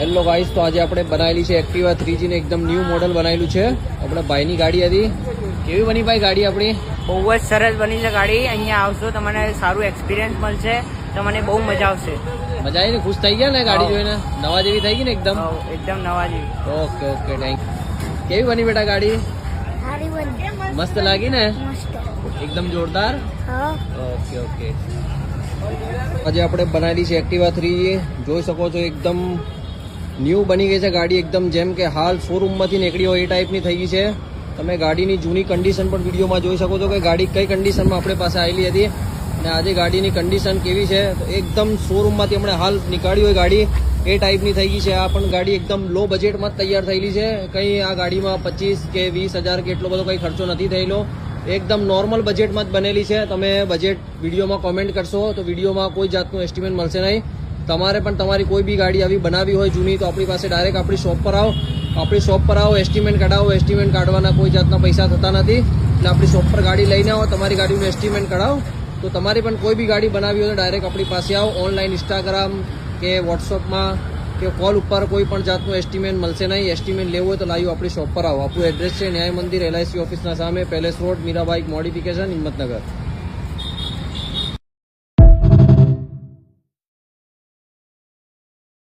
Hello guys, તો આજે આપણે બનાવેલી છે એક્ટિવા 3G ને એકદમ ન્યૂ મોડલ બનાવેલું છે. આપણા ભાઈની ગાડી હતી. કેવી બની ભાઈ ગાડી આપણી? બહુ જ સરસ બની છે ગાડી. અહીંયા આવશો તમને સારું એક્સપિરિયન્સ મળશે, તમને બહુ મજા આવશે. મજા આવી ને? ખુશ થઈ ગયા ને ગાડી જોઈને? નવા જેવી થઈ ગઈ ને એકદમ? એકદમ નવા જેવી. Okay okay, thank. કેવી બની બેટા ગાડી? મસ્ત લાગી ને? એકદમ જોરદાર. Okay okay. આજે આપણે બનાવેલી છે એક્ટિવા 3G. જોઈ શકો છો એકદમ ન્યૂ બની ગઈ છે ગાડી, એકદમ જેમ કે હાલ શોરૂમમાંથી નીકળી હોય એ ટાઈપની થઈ ગઈ છે. તમે ગાડીની જૂની કન્ડિશન પણ વિડીયોમાં જોઈ શકો છો કે ગાડી કઈ કન્ડિશનમાં આપણે પાસે આવેલી હતી અને આજે ગાડીની કન્ડિશન કેવી છે. તો એકદમ શોરૂમમાંથી હમણાં હાલ નીકાળી હોય ગાડી એ ટાઈપની થઈ ગઈ છે. આ પણ ગાડી એકદમ લો બજેટમાં જ તૈયાર થયેલી છે. કંઈ આ ગાડીમાં 25 કે 20,000 કે એટલો બધો કંઈ ખર્ચો નથી થયેલો. એકદમ નોર્મલ બજેટમાં જ બનેલી છે. તમે બજેટ વિડીયોમાં કોમેન્ટ કરશો તો વિડીયોમાં કોઈ જાતનું એસ્ટિમેટ મળશે નહીં. તમારે પણ તમારી કોઈ બી ગાડી આવી બનાવી હોય જૂની તો આપણી પાસે ડાયરેક્ટ આપણી શોપ પર આવો. આપણી શોપ પર આવો, એસ્ટિમેટ કઢાવો. એસ્ટિમેટ કાઢવાના કોઈ જાતના પૈસા થતા નથી. એટલે આપણી શોપ પર ગાડી લઈને આવો, તમારી ગાડીનું એસ્ટિમેટ કઢાવો. તો તમારે પણ કોઈ બી ગાડી બનાવી હોય તો ડાયરેક્ટ આપણી પાસે આવો. ઓનલાઈન ઇન્સ્ટાગ્રામ કે વોટ્સઅપમાં કે કોલ ઉપર કોઈ પણ જાતનું એસ્ટિમેટ મળશે નહીં. એસ્ટિમેટ લેવું હોય તો લાઈવ આપણી શોપ પર આવો. આપણું એડ્રેસ છે ન્યાય મંદિર LIC ઓફિસના સામે, પેલેસ રોડ, મીરાબાઈક મોડિફિકેશન, હિંમતનગર.